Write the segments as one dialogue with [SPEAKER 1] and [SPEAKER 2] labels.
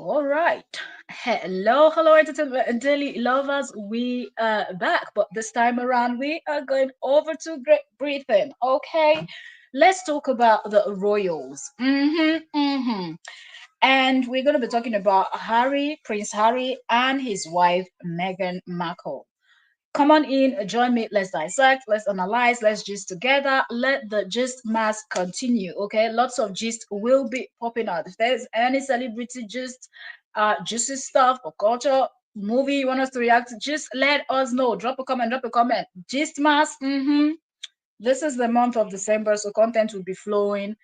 [SPEAKER 1] All right. Hello, entertainment daily lovers. We are back, but this time around we are going over to Great Britain. Okay, let's talk about the royals. And we're going to be talking about Prince Harry, and his wife Meghan Markle. Come on in, join me. Let's dissect, let's analyze, let's gist together. Let the gist mass continue. Okay, lots of gist will be popping out. If there's any celebrity gist, juicy stuff or culture movie you want us to react to, just let us know. Drop a comment, drop a comment. Gist mass. This is the month of December, so content will be flowing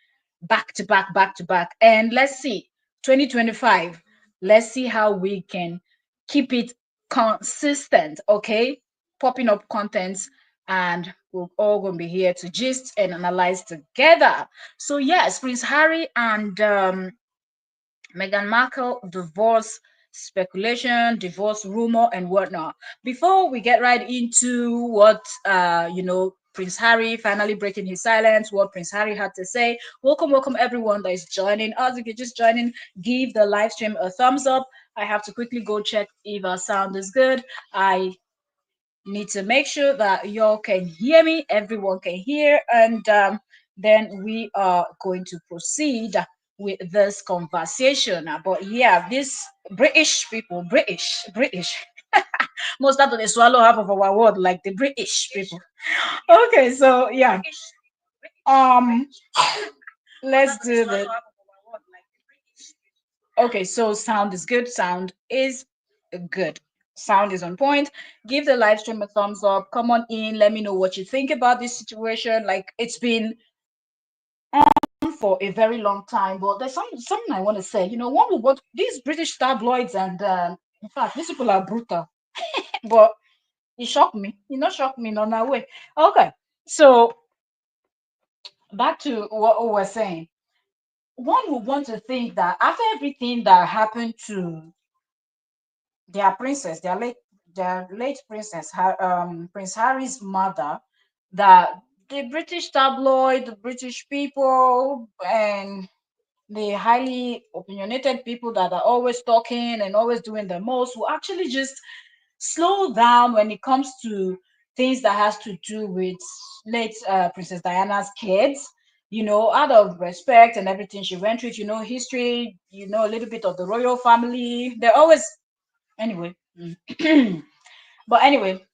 [SPEAKER 1] back to back, back to back. And let's see, 2025. Let's see how we can keep it consistent. Okay, popping up contents, and we're all gonna be here to gist and analyze together. So yes, Prince Harry and Meghan Markle divorce speculation, divorce rumor, and whatnot. Before we get right into what Prince Harry finally breaking his silence, what Prince Harry had to say. Welcome everyone that is joining us. If you're just joining, give the live stream a thumbs up. I have to quickly go check if our sound is good. I need to make sure that y'all can hear me, everyone can hear, and then we are going to proceed with this conversation. But yeah, this British people, British, most of they swallow half of our word like the British people. Okay, so yeah, um, let's do the. Okay, so sound is good. Sound is good. Sound is on point. Give the live stream a thumbs up. Come on in. Let me know what you think about this situation. Like, it's been on for a very long time, but there's something I want to say. One would want these British tabloids, and in fact, these people are brutal. But it shocked me. Shocked me in a way. Okay, so back to what we were saying. One would want to think that after everything that happened to their princess, their late princess, Prince Harry's mother, that the British tabloid, the British people, and the highly opinionated people that are always talking and always doing the most will actually just slow down when it comes to things that has to do with late Princess Diana's kids. Out of respect and everything she went through, history, a little bit of the royal family. They're always anyway. But anyway,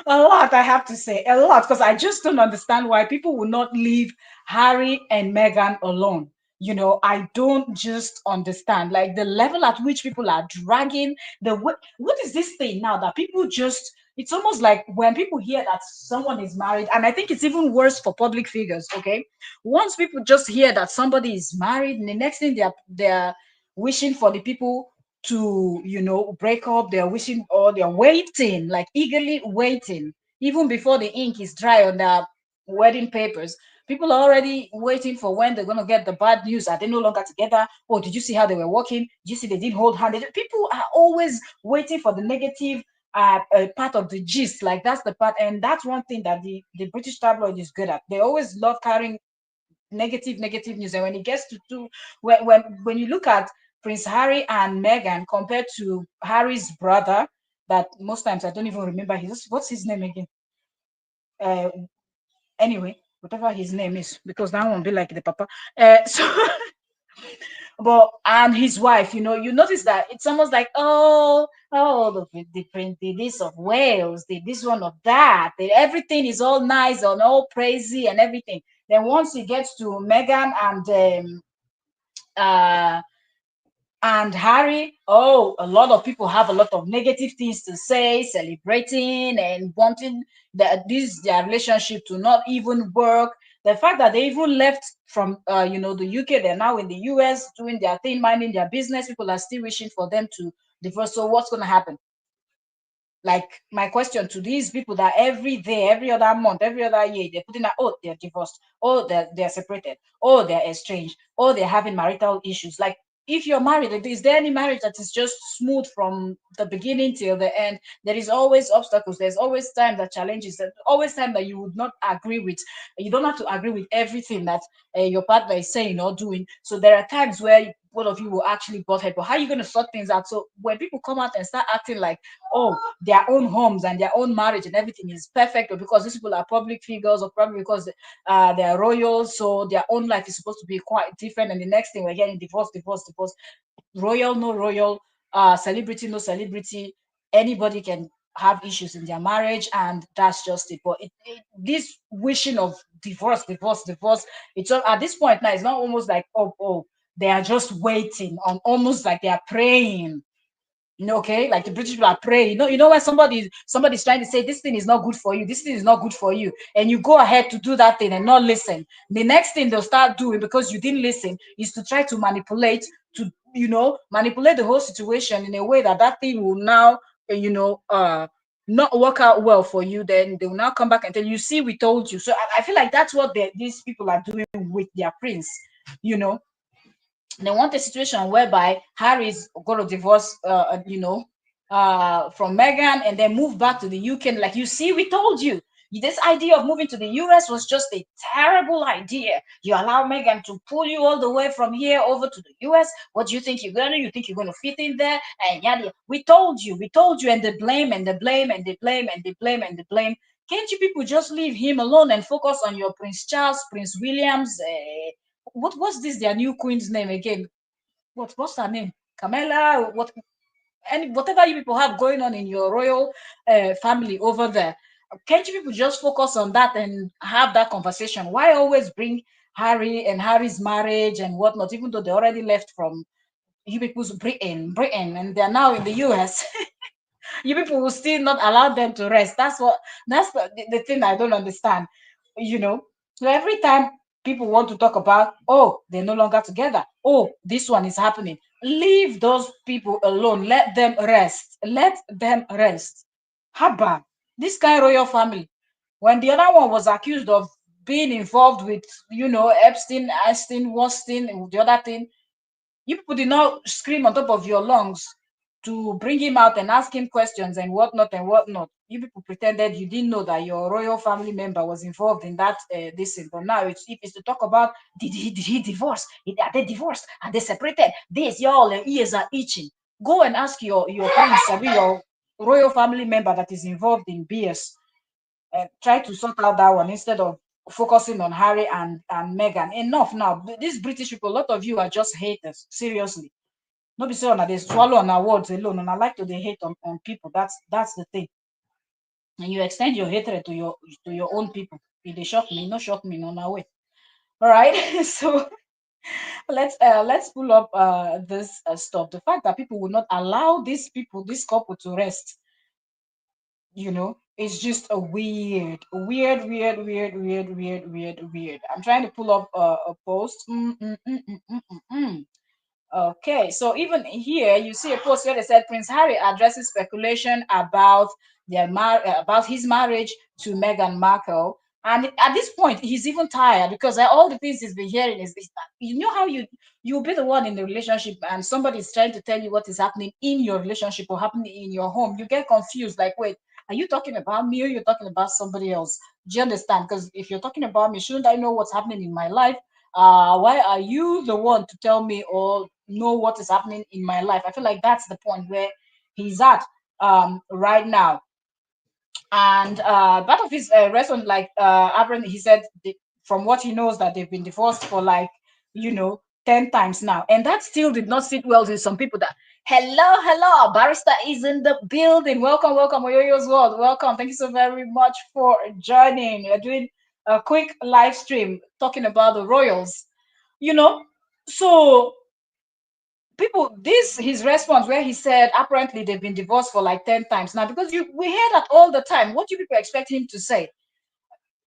[SPEAKER 1] a lot I have to say, a lot, because I just don't understand why people will not leave Harry and Meghan alone. I don't just understand, like, the level at which people are dragging what is this thing now that people just, it's almost like when people hear that someone is married, and I think it's even worse for public figures. Okay, once people just hear that somebody is married, and the next thing they're wishing for the people to break up. They're wishing, or they're waiting, like eagerly waiting, even before the ink is dry on their wedding papers. People are already waiting for when they're going to get the bad news. Are they no longer together? Oh, did you see how they were walking? Did you see they didn't hold hands? People are always waiting for the negative part of the gist. Like, that's the part, and that's one thing that the British tabloid is good at. They always love carrying negative news. And when it gets to do when you look at Prince Harry and Meghan compared to Harry's brother, that most times I don't even remember what's his name again. Uh, anyway, whatever his name is, because that won't be like the papa. So but and his wife, you notice that it's almost like, the prince, the this of Wales, the this one of that, everything is all nice and all praisy and everything. Then once it gets to Meghan uh and Harry, oh, a lot of people have a lot of negative things to say, celebrating and wanting their relationship to not even work. The fact that they even left from the UK, they're now in the US doing their thing, minding their business. People are still wishing for them to divorce. So what's gonna happen? Like, my question to these people that every day, every other month, every other year, they're putting out, oh, they're divorced, oh, they're separated, oh, they're estranged, oh, they're having marital issues. Like, if you're married, is there any marriage that is just smooth from the beginning till the end? There is always obstacles. There's always time that challenges. There's always time that you would not agree with. You don't have to agree with everything that your partner is saying or doing. So there are times where both of you will actually butt head. But how are you going to sort things out? So when people come out and start acting like, oh, their own homes and their own marriage and everything is perfect, or because these people are public figures, or probably because they're royals, so their own life is supposed to be quite different. And the next thing we're getting divorce, divorce, divorce, royal, no royal, celebrity, no celebrity. Anybody can have issues in their marriage, and that's just it. But this wishing of divorce, divorce, divorce, it's all at this point now, it's not almost like, oh, they are just waiting on, almost like they are praying. Okay, like the British people are praying. When somebody's trying to say this thing is not good for you, this thing is not good for you, and you go ahead to do that thing and not listen. The next thing they'll start doing, because you didn't listen, is to try to manipulate, to manipulate the whole situation in a way that that thing will now, not work out well for you. Then they will now come back and tell you, see, we told you. So I feel like that's what these people are doing with their prince. You know, they want a situation whereby Harry is going to divorce, from Meghan, and then move back to the UK. And like, you see, we told you. This idea of moving to the US was just a terrible idea. You allow Meghan to pull you all the way from here over to the US. What do you think you're gonna do? You think you're gonna fit in there? And yeah, we told you, and they blame and they blame and they blame and they blame and they blame. Can't you people just leave him alone and focus on your Prince Charles, Prince Williams? What's this their new queen's name again? What's her name? Camilla? Whatever you people have going on in your royal family over there. Can't you people just focus on that and have that conversation? Why always bring Harry and Harry's marriage and whatnot, even though they already left from you people's Britain, and they're now in the US? You people will still not allow them to rest. That's the thing I don't understand. You know, so every time people want to talk about, oh, they're no longer together, oh, this one is happening, leave those people alone. Let them rest. Let them rest. Haba, this kind of royal family, when the other one was accused of being involved with, Epstein, Einstein, Weinstein, and the other thing, you people did not scream on top of your lungs to bring him out and ask him questions and whatnot and whatnot. You people pretended you didn't know that your royal family member was involved in that this thing. But now if it's to talk about, did he divorce? Are they divorced? Are they separated? This, your ears are itching. Go and ask your prince, your royal family member that is involved in BS. Try to sort out that one instead of focusing on Harry and Meghan. Enough now. These British people, a lot of you are just haters. Seriously. Not be so they swallow on our words alone, and I like to they hate on people. That's the thing. And you extend your hatred to your own people. If they shock me, no shock me, no my way. All right. So let's pull up this stuff. The fact that people will not allow this couple to rest, it's just a weird, weird, weird, weird, weird, weird, weird, weird. I'm trying to pull up a post. Okay, so even here you see a post where they said Prince Harry addresses speculation about about his marriage to Meghan Markle, and at this point he's even tired because all the things he's been hearing is this. How you'll be the one in the relationship and somebody is trying to tell you what is happening in your relationship or happening in your home. You get confused, like, wait, are you talking about me or you're talking about somebody else? Do you understand? Because if you're talking about me, shouldn't I know what's happening in my life? Why are you the one to tell me or know what is happening in my life? I feel like that's the point where he's at right now. And part of his response, like apparently he said from what he knows that they've been divorced for like 10 times now, and that still did not sit well with some people. That hello, barrister is in the building. Welcome, Oyoyo's World. Welcome. Thank you so very much for joining. We're doing a quick live stream talking about the royals. So people, this his response where he said apparently they've been divorced for like 10 times now, because we hear that all the time. What do you people expect him to say?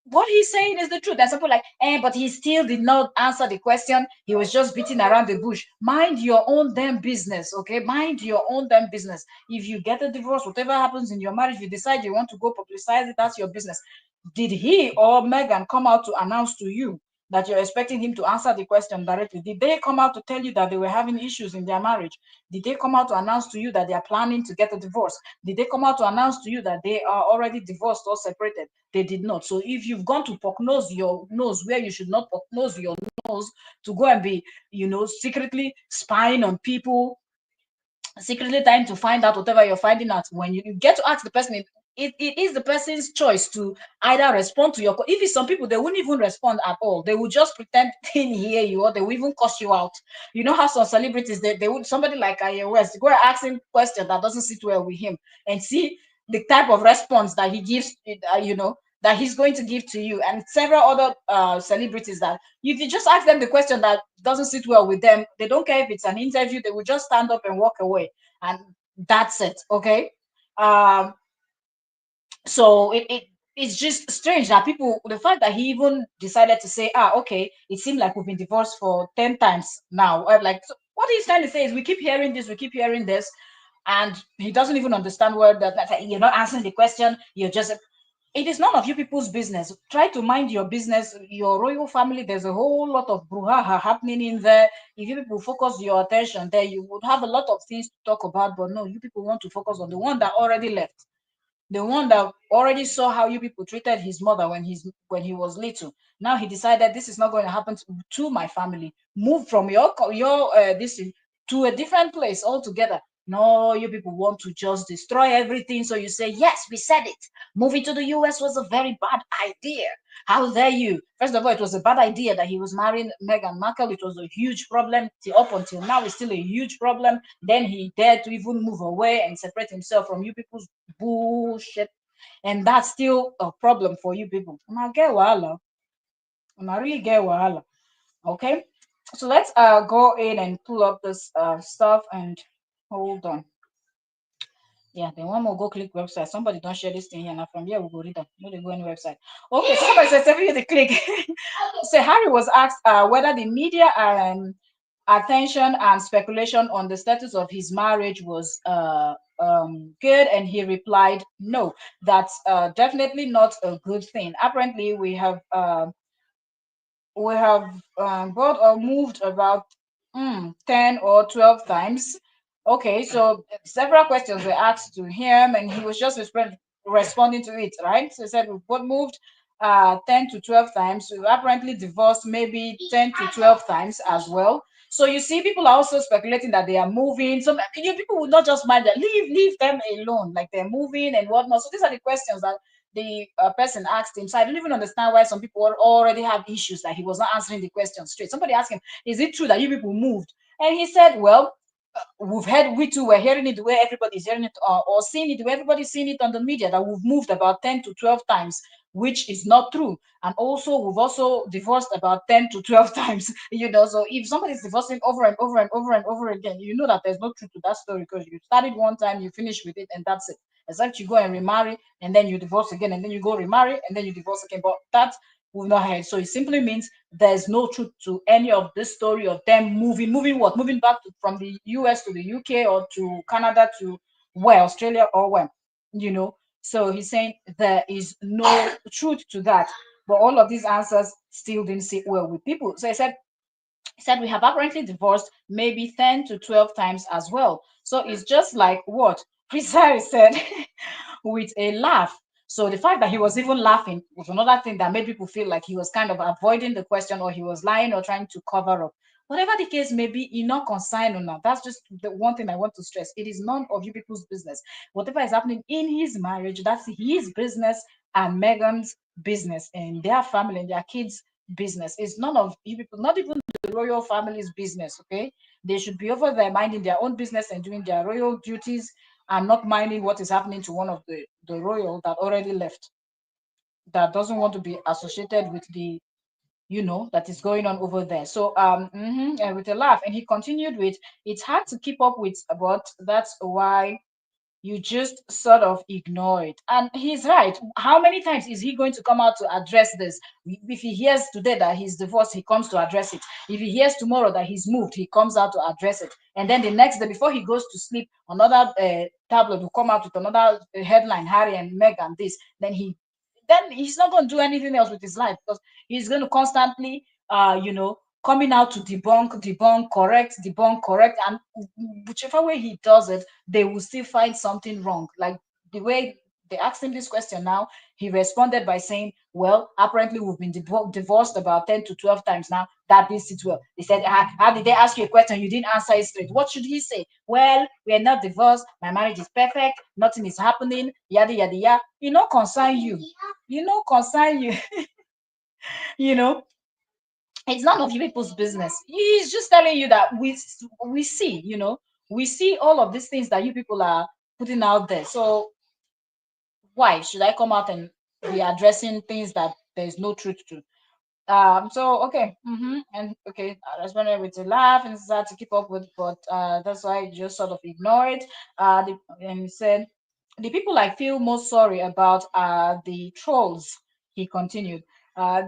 [SPEAKER 1] What he's saying is the truth. And people like, but he still did not answer the question. He was just beating around the bush. Mind your own damn business, okay? Mind your own damn business. If you get a divorce, whatever happens in your marriage, you decide you want to go publicize it, that's your business. Did he or Meghan come out to announce to you that you're expecting him to answer the question directly. Did they come out to tell you that they were having issues in their marriage? Did they come out to announce to you that they are planning to get a divorce? Did they come out to announce to you that they are already divorced or separated? They did not. So if you've gone to poke nose your nose where you should not poke nose your nose, to go and be, secretly spying on people, secretly trying to find out whatever you're finding out, when you get to ask the person, it is the person's choice to either respond to your if it's some people, they wouldn't even respond at all. They would just pretend they didn't hear you, or they will even cuss you out. You know how some celebrities, they would, somebody like Kanye West, go and ask him question that doesn't sit well with him, and see the type of response that he gives, that he's going to give to you. And several other celebrities, that if you just ask them the question that doesn't sit well with them, they don't care if it's an interview, they will just stand up and walk away, and that's it. Okay. um so it's just strange that people, the fact that he even decided to say, okay, it seemed like we've been divorced for 10 times now. I'm like, so what he's trying to say is, we keep hearing this, we keep hearing this, and he doesn't even understand where that you're not answering the question. You're just, it is none of you people's business. Try to mind your business. Your royal family, there's a whole lot of brouhaha happening in there. If you people focus your attention there, you would have a lot of things to talk about. But no, you people want to focus on the one that already left, the one that already saw how you people treated his mother when he was little. Now he decided, this is not going to happen to my family. Move from your this to a different place altogether. No, you people want to just destroy everything. So you say, yes, we said it. Moving to the US was a very bad idea. How dare you? First of all, it was a bad idea that he was marrying Meghan Markle. It was a huge problem. Up until now, it's still a huge problem. Then he dared to even move away and separate himself from you people's bullshit. And that's still a problem for you people. And I get wahala. And I really get wahala. Okay. So let's go in and pull up this stuff, and hold on. Yeah, then one more go click website. Somebody don't share this thing here. Now from here we go read them. No, they go any website. Okay, so somebody says every the click. So Harry was asked whether the media attention and speculation on the status of his marriage was good, and he replied, no, that's definitely not a good thing. Apparently, we have bought or moved about 10 or 12 times. Okay, so several questions were asked to him, and he was just responding to it, right? So he said we both moved 10 to 12 times. We apparently divorced maybe 10 to 12 times as well. So you see, people are also speculating that they are moving. So people would not just mind that, leave them alone, like they're moving and whatnot. So these are the questions that the person asked him. So I don't even understand why some people already have issues that he was not answering the question straight. Somebody asked him, is it true that you people moved? And he said, well, we too were hearing it the way everybody's hearing it, or seeing it the way everybody's seeing it on the media, that we've moved about 10 to 12 times, which is not true. And also, we've also divorced about 10 to 12 times. So if somebody's divorcing over and over and over and over again, you know that there's no truth to that story, because you started one time, you finish with it, and that's it. Except you go and remarry, and then you divorce again, and then you go remarry, and then you divorce again. But that we've not heard. So it simply means there's no truth to any of this story of them moving what? Moving back from the US to the UK, or to Canada, to where? Australia, or where? So he's saying there is no truth to that. But all of these answers still didn't sit well with people. So he said we have apparently divorced maybe 10 to 12 times as well. So it's just like what Chris Harris said with a laugh. So the fact that he was even laughing was another thing that made people feel like he was kind of avoiding the question, or he was lying, or trying to cover up. Whatever the case may be, he not consign or not. That's just the one thing I want to stress. It is none of you people's business. Whatever is happening in his marriage, that's his business and Meghan's business, and their family and their kids' business. It's none of you people, not even the royal family's business. Okay, they should be over there minding their own business and doing their royal duties, and not minding what is happening to one of the royal that already left, that doesn't want to be associated with the that is going on over there. So and with a laugh, and he continued with, it's hard to keep up with, but that's why you just sort of ignore it. And he's right. How many times is he going to come out to address this? If he hears today that he's divorced, he comes to address it. If he hears tomorrow that he's moved, he comes out to address it. And then the next day, before he goes to sleep, another tablet will come out with another headline: Harry and Meghan this. Then he's not going to do anything else with his life, because he's going to constantly coming out to debunk, correct, and whichever way he does it, they will still find something wrong. Like the way they asked him this question now, he responded by saying, well, apparently we've been divorced about 10 to 12 times now. That means it well. They said, how did they ask you a question? You didn't answer it straight. What should he say? Well, we are not divorced. My marriage is perfect. Nothing is happening. Yada, yada, yada. Concern you. Concern you. you know, it's none of you people's business. He's just telling you that we see, we see all of these things that you people are putting out there. So why should I come out and be addressing things that there's no truth to? So okay, and okay, I responded with a laugh and started to keep up with, but that's why I just sort of ignore it. And he said, the people I feel most sorry about are the trolls. He continued. Uh,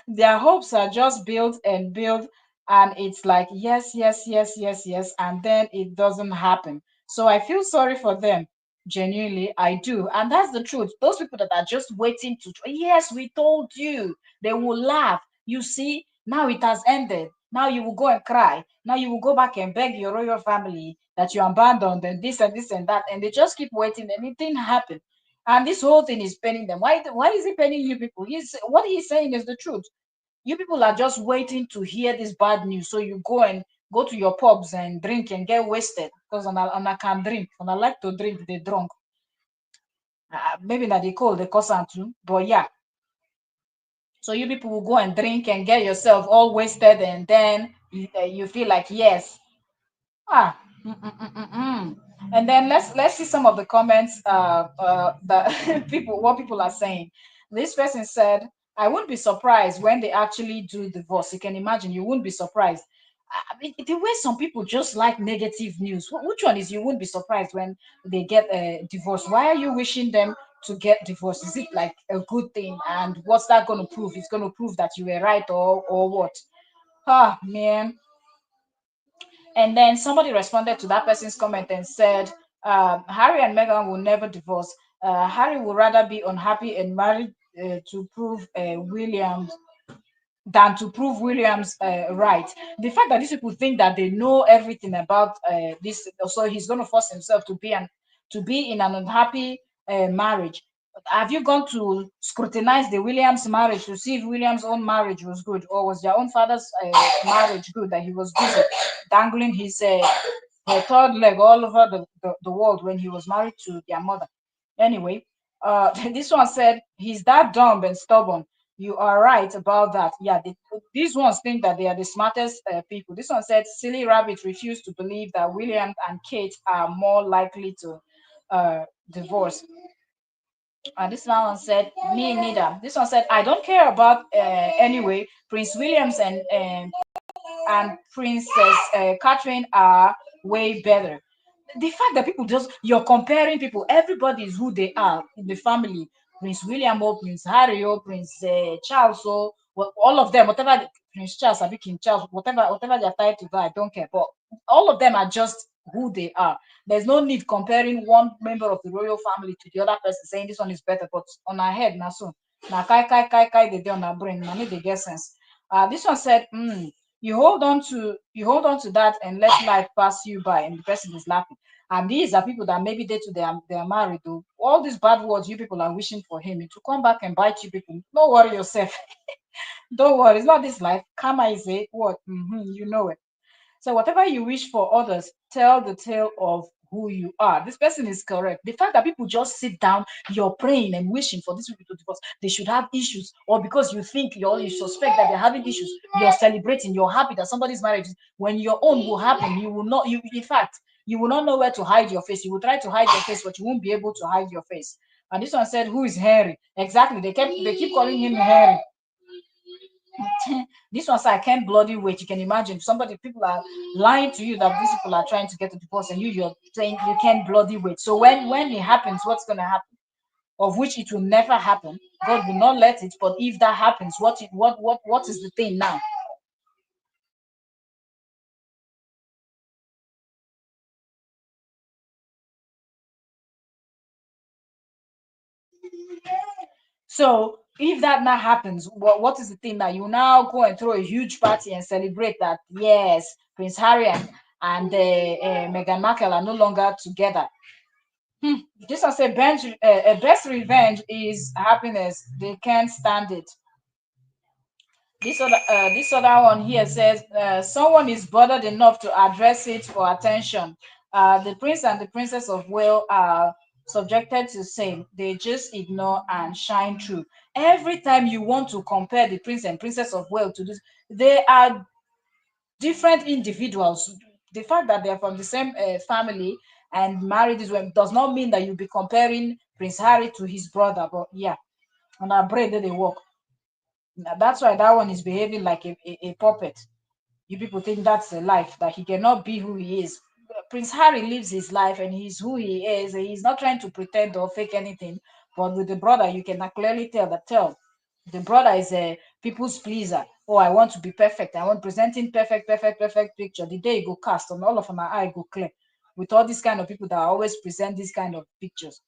[SPEAKER 1] their hopes are just built and built, and it's like yes, yes, yes, yes, yes, and then it doesn't happen. So I feel sorry for them. Genuinely, I do. And that's the truth. Those people that are just waiting to, yes, we told you, they will laugh. You see, now it has ended. Now you will go and cry. Now you will go back and beg your royal family that you abandoned and this and that. And they just keep waiting and it didn't happen. And this whole thing is paining them. Why is he paining you people? What he's saying is the truth. You people are just waiting to hear this bad news. So you go to your pubs and drink and get wasted. Because on a can drink. On a like to drink, they drunk. Maybe not they cold, they cause am too. But yeah. So you people will go and drink and get yourself all wasted, and then you feel like yes. Ah, mm. And then let's see some of the comments that what people are saying. This person said, "I wouldn't be surprised when they actually do divorce." You can imagine, you wouldn't be surprised. I mean, the way some people just like negative news. Which one is you wouldn't be surprised when they get a divorce? Why are you wishing them to get divorced? Is it like a good thing? And what's that going to prove? It's going to prove that you were right or what? Ah, man. And then somebody responded to that person's comment and said, Harry and Meghan will never divorce. Harry would rather be unhappy and married to prove Williams than to prove Williams right. The fact that these people think that they know everything about this, so he's going to force himself to be in an unhappy marriage. Have you gone to scrutinize the Williams marriage to see if Williams' own marriage was good, or was their own father's marriage good that he was busy dangling his third leg all over the world when he was married to their mother? Anyway, this one said he's that dumb and stubborn. You are right about that. Yeah, these ones think that they are the smartest people. This one said silly rabbit refused to believe that William and Kate are more likely to divorce. And this one said me neither. This one said I don't care about anyway. Prince Williams and Princess Catherine are way better. The fact that people just you're comparing people, everybody is who they are in the family. Prince William or Prince Harry or Prince Charles or all of them, whatever Prince Charles, I King Charles, whatever their title, I don't care. But all of them are just who they are. There's no need comparing one member of the royal family to the other person, saying this one is better. But on our head, now so now kai they on our brain, now they get sense. This one said, you hold on to that and let life pass you by, and the person is laughing. And these are people that maybe they are married. Though all these bad words you people are wishing for him, it will come back and bite you people. Don't worry yourself. Don't worry, it's not this life. Karma is a what? You know it. So whatever you wish for others, tell the tale of who you are. This person is correct. The fact that people just sit down, you're praying and wishing for these people to divorce, they should have issues, or because you suspect that they're having issues, you're celebrating, you're happy that somebody's marriage. When your own will happen, you will not. You in fact, you will not know where to hide your face. You will try to hide your face, but you won't be able to hide your face. And this one said, "Who is Harry?" Exactly. They keep calling him Harry. This one said, I can't bloody wait. You can imagine people are lying to you that these people are trying to get a divorce, and you're saying you can't bloody wait. So when it happens, what's gonna happen? Of which it will never happen. God will not let it. But if that happens, what is the thing now? So If that now happens, what is the thing that you now go and throw a huge party and celebrate that? Yes, Prince Harry and Meghan Markle are no longer together. This one say best revenge is happiness. They can't stand it. This other one here says someone is bothered enough to address it for attention. The prince and the princess of Wales are subjected to same. They just ignore and shine through. Every time you want to compare the prince and princess of Wales to this, they are different individuals. The fact that they are from the same family and married this way does not mean that you'll be comparing Prince Harry to his brother. But yeah, on our brain they work. That's why that one is behaving like a puppet. You people think that's a life, that he cannot be who he is. Prince Harry lives his life and he's who he is. He's not trying to pretend or fake anything. But with the brother, you can clearly tell the brother is a people's pleaser. Oh, I want to be perfect. I want presenting perfect picture. The day you go cast on all of my eye go clear with all these kind of people that always present these kind of pictures.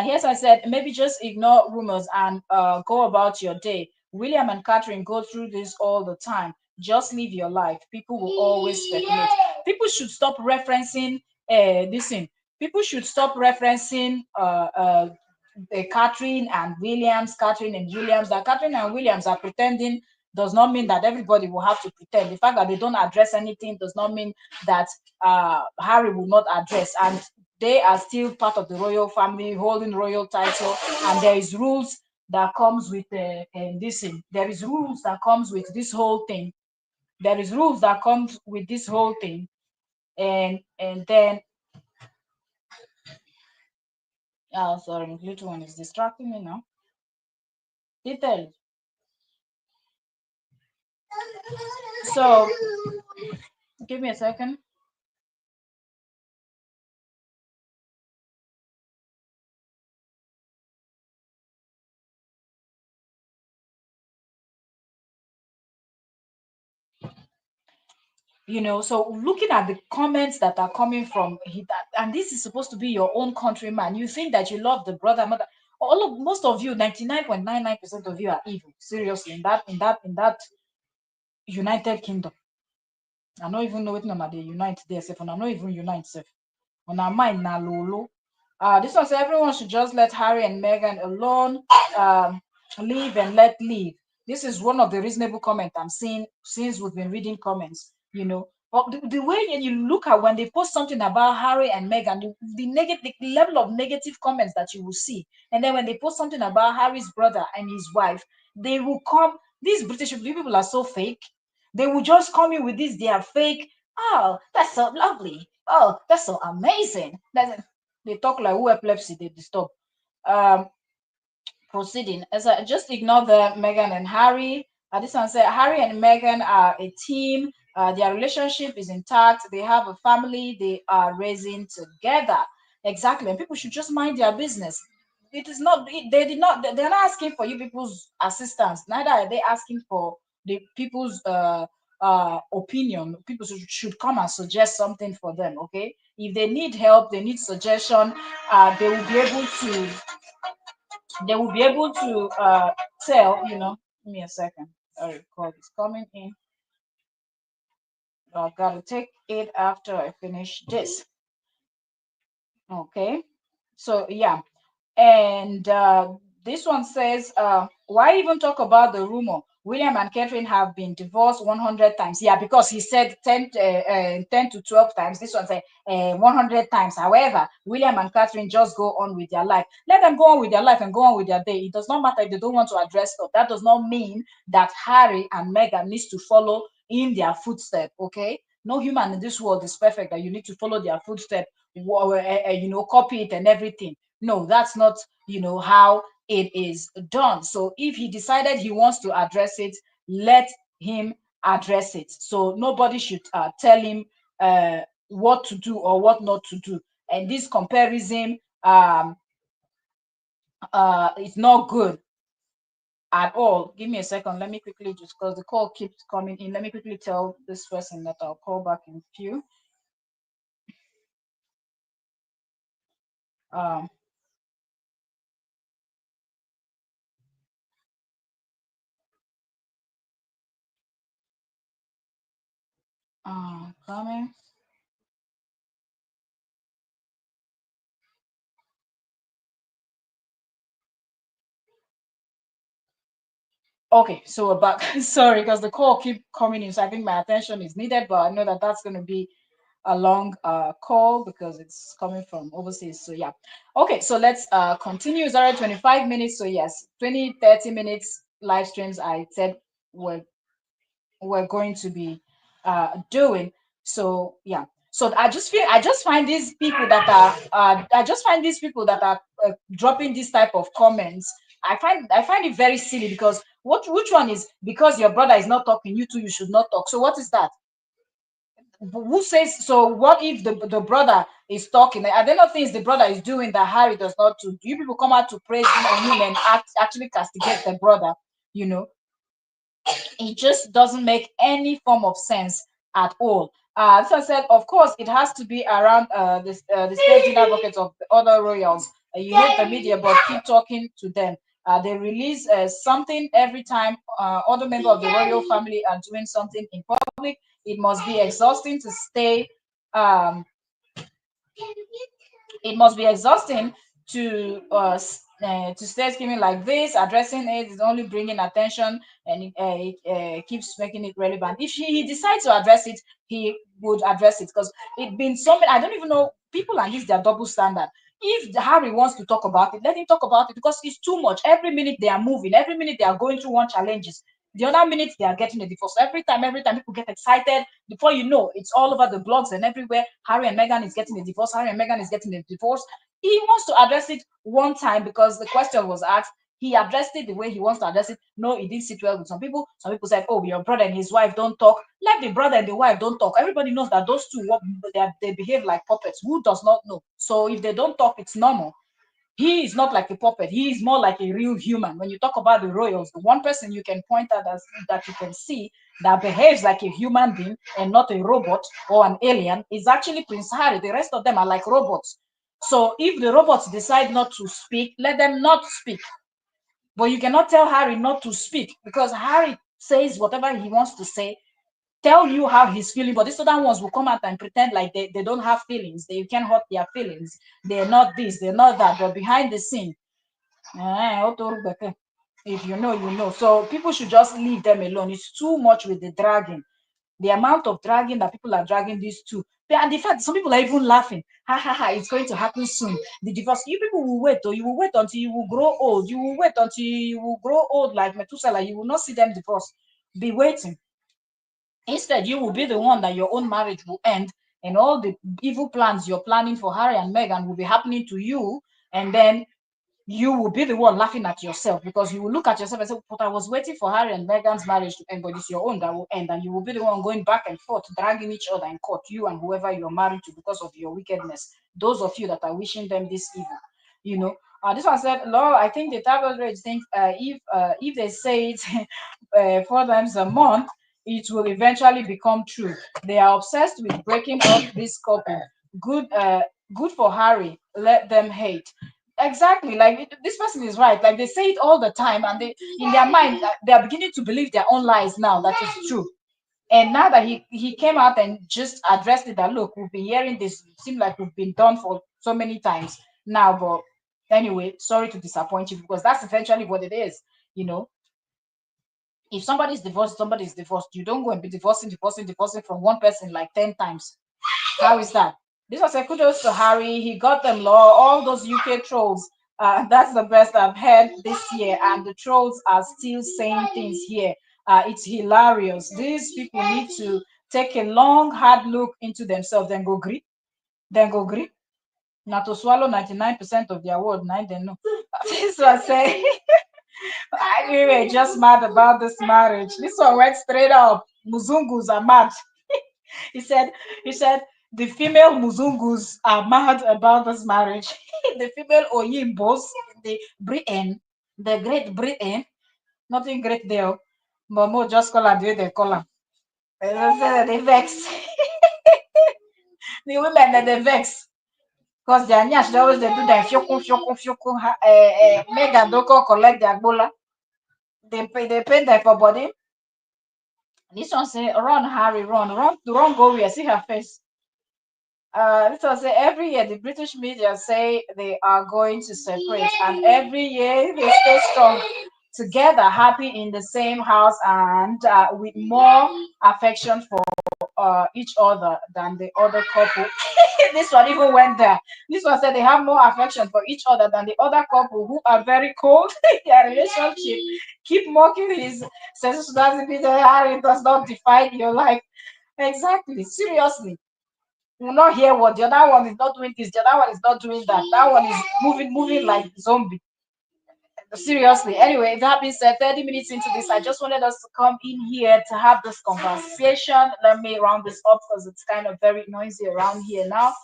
[SPEAKER 1] Here's I said, maybe just ignore rumors and go about your day. William and Catherine go through this all the time. Just live your life. People will always speculate. People should stop referencing this thing. People should stop referencing Catherine and Williams. That Catherine and Williams are pretending does not mean that everybody will have to pretend. The fact that they don't address anything does not mean that Harry will not address. And they are still part of the royal family, holding royal title, and there is rules that comes with this thing. There is rules that comes with this whole thing. There is rules that comes with this whole thing, and then oh sorry, little one is distracting me now. Detail. So give me a second. So looking at the comments that are coming from and this is supposed to be your own countryman, you think that you love the brother mother. Most of you, 99.99% of you are evil, seriously, in that United Kingdom. I don't even know what number they unite there, sef, and I not even unite sef. On our mind na lolo. This one says everyone should just let Harry and Meghan alone. Live and let live. This is one of the reasonable comments I'm seeing since we've been reading comments. But the way you look at when they post something about Harry and Meghan, the negative, the level of negative comments that you will see, and then when they post something about Harry's brother and his wife, they will come. These British people are so fake. They will just come in with this. They are fake. Oh, that's so lovely. Oh, that's so amazing. They talk like who epilepsy they disturb. Um, Proceeding. As I just ignore the Meghan and Harry. This one said Harry and Meghan are a team. Their relationship is intact. They have a family. They are raising together. Exactly. And people should just mind their business. It is not. They did not. They're not asking for you people's assistance. Neither are they asking for the people's opinion. People should come and suggest something for them. Okay. If they need help, they need suggestion. They will be able to tell, give me a second. Sorry, call is coming in. I've got to take it after I finish this. Okay. So yeah. And this one says, why even talk about the rumor? William and Catherine have been divorced 100 times. Yeah, because he said 10 to 12 times. This one said 100 times. However, William and Catherine just go on with their life. Let them go on with their life and go on with their day. It does not matter if they don't want to address stuff. That does not mean that Harry and Meghan needs to follow in their footsteps, okay? No human in this world is perfect that you need to follow their footsteps, copy it and everything. No, that's not, how it is done. So if he decided he wants to address it, let him address it. So nobody should tell him what to do or what not to do. And this comparison is not good at all. Give me a second. Let me quickly, just because the call keeps coming in, let me quickly tell this person that I'll call back in a few. Um, Coming. Okay, so we're back. Sorry, because the call keep coming in, so I think my attention is needed. But I know that that's going to be a long call because it's coming from overseas. So yeah. Okay, so let's continue. It's already 25 minutes. So yes, 20-30 minutes live streams I said were we're going to be doing. So yeah. So I just find these people that are I just find these people that are dropping this type of comments. I find it very silly because which one is because your brother is not talking, you two you should not talk. So what is that? Who says so? What if the brother is talking? Are there not things the brother is doing that Harry does not do? You people come out to praise him on him and actually castigate the brother, you know? It just doesn't make any form of sense at all. As I said, of course, it has to be around the state dinner buckets of the other royals. You hate the media, but keep talking to them. They release something every time other members of the royal family are doing something in public. It must be exhausting to stay um, it must be exhausting to stay scheming like this. Addressing it is only bringing attention, and it keeps making it relevant. If he decides to address it, he would address it because it's been so many. I don't even know people and this their double standard. If Harry wants to talk about it, let him talk about it because it's too much. Every minute they are moving, every minute they are going through one challenges. The other minute they are getting a divorce. Every time people get excited, before you know, it's all over the blogs and everywhere. Harry and Meghan is getting a divorce. Harry and Meghan is getting a divorce. He wants to address it one time because the question was asked. He addressed it the way he wants to address it. No, it didn't sit well with some people. Some people said, "Oh, your brother and his wife don't talk." Let the brother and the wife don't talk. Everybody knows that those two they behave like puppets. Who does not know? So if they don't talk, it's normal. He is not like a puppet. He is more like a real human. When you talk about the royals, the one person you can point at as that you can see that behaves like a human being and not a robot or an alien is actually Prince Harry. The rest of them are like robots. So if the robots decide not to speak, let them not speak. But you cannot tell Harry not to speak because Harry says whatever he wants to say, tell you how he's feeling. But these other ones will come out and pretend like they don't have feelings. They can't hurt their feelings. They're not this, they're not that. But behind the scene, if you know, you know. So people should just leave them alone. It's too much with the dragging. The amount of dragging that people are dragging these two. And the fact some people are even laughing. Ha ha ha, it's going to happen soon. The divorce. You people will wait, or you will wait until you will grow old. You will wait until you will grow old like Methuselah. You will not see them divorce. Be waiting. Instead, you will be the one that your own marriage will end, and all the evil plans you're planning for Harry and Meghan will be happening to you. And then you will be the one laughing at yourself because you will look at yourself and say, "But I was waiting for Harry and Meghan's marriage to end, but it's your own that will end." And you will be the one going back and forth, dragging each other in court, you and whoever you're married to, because of your wickedness. Those of you that are wishing them this evil, you know. This one said, "Lord, I think the tabloid rage think if they say it 4 times a month, it will eventually become true. They are obsessed with breaking up this couple. Good for Harry. Let them hate." Exactly, like this person is right. Like they say it all the time, and they in their mind they are beginning to believe their own lies now that is true. And now that he came out and just addressed it, that look, we've been hearing this. It seems like we've been done for so many times now. But anyway, sorry to disappoint you because that's essentially what it is. You know, if somebody is divorced. You don't go and be divorcing from one person like 10 times. How is that? This was a kudos to Harry. He got them law. All those UK trolls. That's the best I've heard this year. And the trolls are still saying things here. It's hilarious. These people need to take a long, hard look into themselves. Then go grip. Then go grip. Not to swallow 99% of their word. Nine they know. This was say. We were just mad about this marriage. This one went straight up. Muzungus are mad. He said, he said, the female Muzungus are mad about this marriage. The female Oyimbos, the Britain, the Great Britain, nothing great there. But more just call her the way they call her. They vex. The women that they vex. Because their nyash, they always they do their fiokun. Megan don't go collect their bola. They pay them for body. This one say, run, Harry, run, go where? See her face. This one say, every year the British media say they are going to separate, and every year they stay strong together, happy in the same house, and with more affection for each other than the other couple. This one even went there. This one said they have more affection for each other than the other couple who are very cold in their relationship. Keep mocking his sensitivity. Harry does not define your life. Exactly. Seriously. You will not hear what the other one is not doing this, the other one is not doing that. That one is moving like zombie. Seriously. Anyway, that being said, 30 minutes into this, I just wanted us to come in here to have this conversation. Let me round this up because it's kind of very noisy around here now.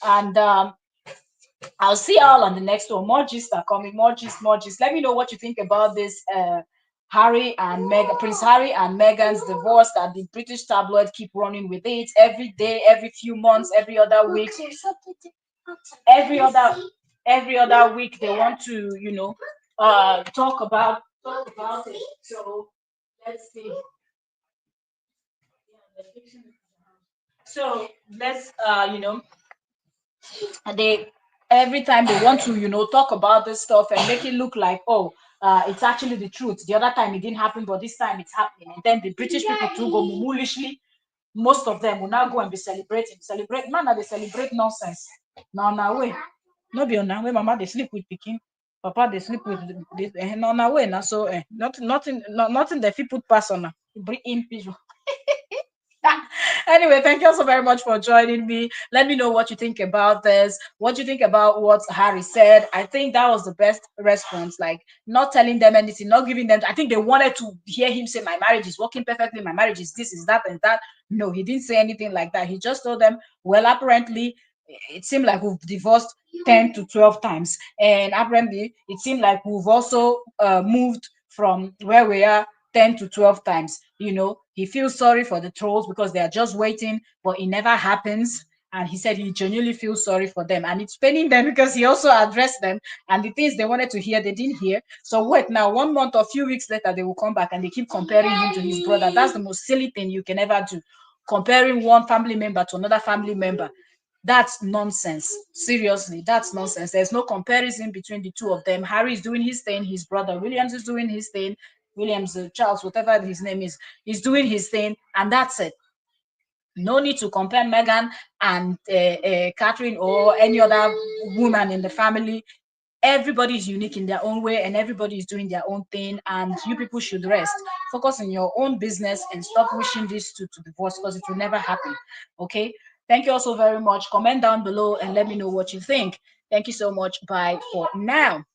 [SPEAKER 1] And I'll see y'all on the next one. More gist are coming, more gist, more gist. Let me know what you think about this Harry and Meghan, Prince Harry and Meghan's divorce, that the British tabloid keep running with it every day, every few months, every other week, every other week they want to, talk about it. So let's see. So let's they every time they want to talk about this stuff and make it look like, oh, it's actually the truth. The other time it didn't happen, but this time it's happening. And then the British people too go mumulishly. Most of them will now go and be celebrate man, they celebrate nonsense. Now way no be on now way mama they sleep with pikin, papa they sleep with this no now way now. So nothing the fit put pass on now bring in peace. Anyway, thank you also very much for joining me. Let me know what you think about this. What you think about what Harry said. I think that was the best response. Like, not telling them anything, not giving them. I think they wanted to hear him say, "My marriage is working perfectly. My marriage is this, is that, and that." No, he didn't say anything like that. He just told them, "Well, apparently, it seemed like we've divorced 10 to 12 times, and apparently, it seemed like we've also moved from where we are 10 to 12 times. He feels sorry for the trolls because they are just waiting, but it never happens." And he said he genuinely feels sorry for them. And it's paining them because he also addressed them. And the things they wanted to hear, they didn't hear. So wait, now 1 month or a few weeks later, they will come back and they keep comparing him to his brother. That's the most silly thing you can ever do. Comparing one family member to another family member. That's nonsense. Seriously, that's nonsense. There's no comparison between the two of them. Harry is doing his thing. His brother Williams is doing his thing. Williams, Charles, whatever his name is doing his thing, and that's it. No need to compare Meghan and Catherine or any other woman in the family. Everybody is unique in their own way, and everybody is doing their own thing. And you people should rest, focus on your own business, and stop wishing this to divorce, because it will never happen. Okay. Thank you also very much. Comment down below and let me know what you think. Thank you so much. Bye for now.